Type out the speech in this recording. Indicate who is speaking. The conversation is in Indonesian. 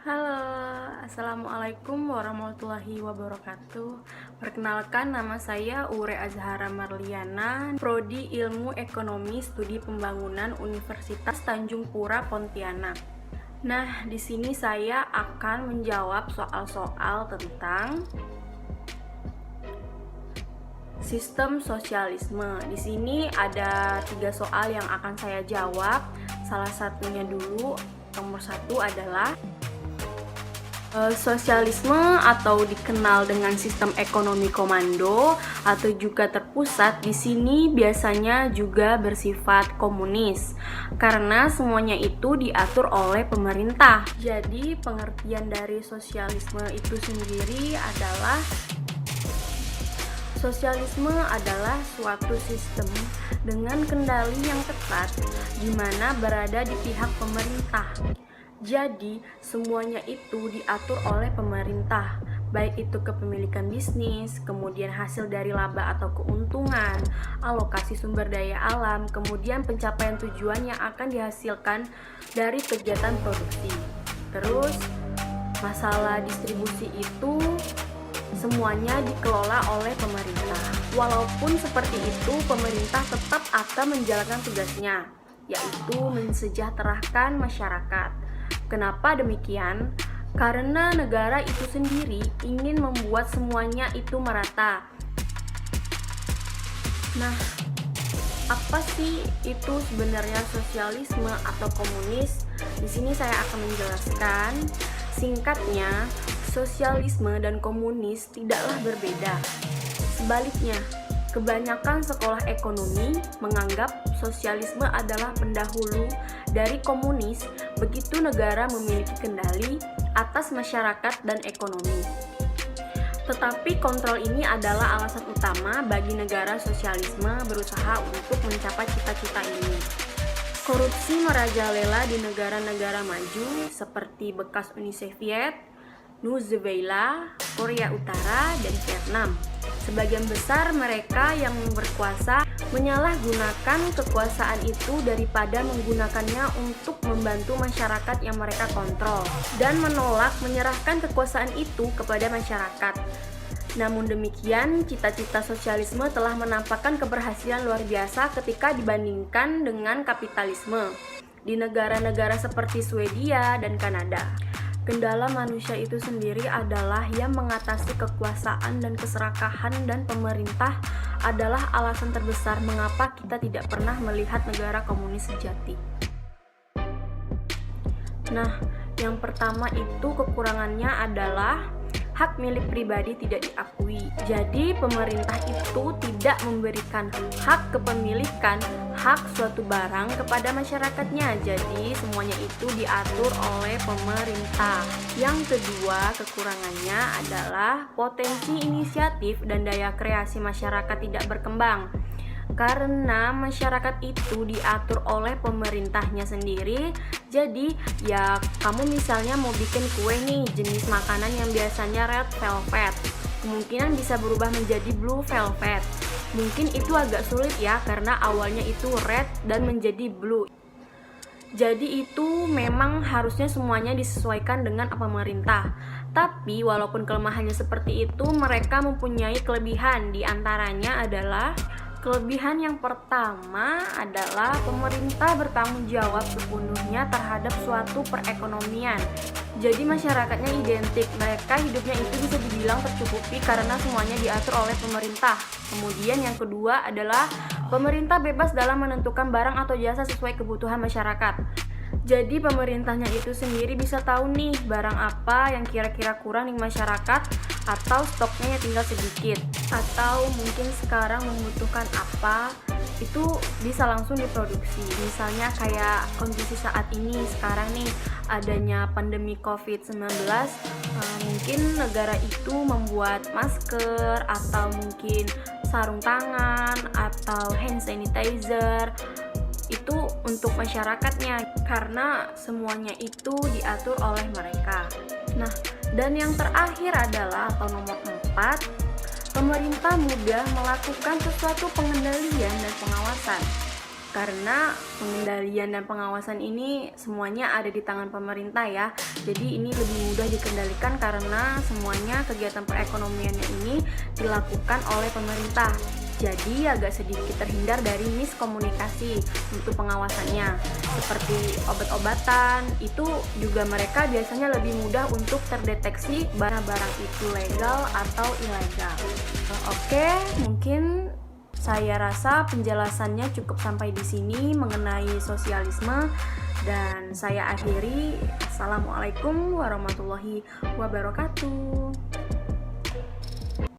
Speaker 1: Halo, Assalamualaikum warahmatullahi wabarakatuh. Perkenalkan, nama saya Ure Azhara Marliana, Prodi Ilmu Ekonomi Studi Pembangunan Universitas Tanjung Pura Pontianak. Nah, di sini saya akan menjawab soal-soal tentang sistem sosialisme. Di sini ada 3 soal yang akan saya jawab. Salah satunya dulu, nomor 1 adalah sosialisme atau dikenal dengan sistem ekonomi komando atau juga terpusat di sini biasanya juga bersifat komunis karena semuanya itu diatur oleh pemerintah. Jadi pengertian dari sosialisme itu sendiri adalah sosialisme adalah suatu sistem dengan kendali yang ketat di mana berada di pihak pemerintah. Jadi, semuanya itu diatur oleh pemerintah, baik itu kepemilikan bisnis, kemudian hasil dari laba atau keuntungan, alokasi sumber daya alam, kemudian pencapaian tujuan yang akan dihasilkan dari kegiatan produksi. Terus, masalah distribusi itu semuanya dikelola oleh pemerintah. Walaupun seperti itu, pemerintah tetap akan menjalankan tugasnya, yaitu mensejahterakan masyarakat. Kenapa demikian? Karena negara itu sendiri ingin membuat semuanya itu merata. Nah, apa sih itu sebenarnya sosialisme atau komunis? Di sini saya akan menjelaskan. Singkatnya, sosialisme dan komunis tidaklah berbeda. Sebaliknya, kebanyakan sekolah ekonomi menganggap sosialisme adalah pendahulu dari komunis, begitu negara memiliki kendali atas masyarakat dan ekonomi. Tetapi kontrol ini adalah alasan utama bagi negara sosialisme berusaha untuk mencapai cita-cita ini. Korupsi merajalela di negara-negara maju seperti bekas Uni Soviet, Venezuela, Korea Utara, dan Vietnam. Sebagian besar mereka yang berkuasa menyalahgunakan kekuasaan itu daripada menggunakannya untuk membantu masyarakat yang mereka kontrol dan menolak menyerahkan kekuasaan itu kepada masyarakat. Namun demikian, cita-cita sosialisme telah menampakkan keberhasilan luar biasa ketika dibandingkan dengan kapitalisme di negara-negara seperti Swedia dan Kanada. Kendala manusia itu sendiri adalah yang mengatasi kekuasaan dan keserakahan, dan pemerintah adalah alasan terbesar mengapa kita tidak pernah melihat negara komunis sejati. Nah, yang pertama itu kekurangannya adalah hak milik pribadi tidak diakui. Jadi pemerintah itu tidak memberikan hak kepemilikan hak suatu barang kepada masyarakatnya. Jadi semuanya itu diatur oleh pemerintah. Yang kedua, kekurangannya adalah potensi inisiatif dan daya kreasi masyarakat tidak berkembang. Karena masyarakat itu diatur oleh pemerintahnya sendiri. Jadi ya kamu misalnya mau bikin kue nih, jenis makanan yang biasanya red velvet, kemungkinan bisa berubah menjadi blue velvet. Mungkin itu agak sulit ya, karena awalnya itu red dan menjadi blue. Jadi itu memang harusnya semuanya disesuaikan dengan pemerintah. Tapi walaupun kelemahannya seperti itu, mereka mempunyai kelebihan. Di antaranya adalah kelebihan yang pertama adalah pemerintah bertanggung jawab sepenuhnya terhadap suatu perekonomian. Jadi masyarakatnya identik, mereka hidupnya itu bisa dibilang tercukupi karena semuanya diatur oleh pemerintah. Kemudian yang kedua adalah pemerintah bebas dalam menentukan barang atau jasa sesuai kebutuhan masyarakat. Jadi pemerintahnya itu sendiri bisa tahu nih barang apa yang kira-kira kurang di masyarakat, atau stoknya tinggal sedikit, atau mungkin sekarang membutuhkan apa, itu bisa langsung diproduksi. Misalnya kayak kondisi saat ini sekarang nih, adanya pandemi COVID-19, mungkin negara itu membuat masker atau mungkin sarung tangan atau hand sanitizer itu untuk masyarakatnya, karena semuanya itu diatur oleh mereka. Nah, dan yang terakhir adalah atau nomor 4, pemerintah mudah melakukan sesuatu pengendalian dan pengawasan. karena pengendalian dan pengawasan ini semuanya ada di tangan pemerintah ya. Jadi ini lebih mudah dikendalikan karena semuanya kegiatan perekonomiannya ini dilakukan oleh pemerintah. Jadi agak sedikit terhindar dari miskomunikasi untuk pengawasannya. Seperti obat-obatan, itu juga mereka biasanya lebih mudah untuk terdeteksi barang-barang itu legal atau ilegal. Oke, mungkin saya rasa penjelasannya cukup sampai di sini mengenai sosialisme, dan saya akhiri. Assalamualaikum warahmatullahi wabarakatuh.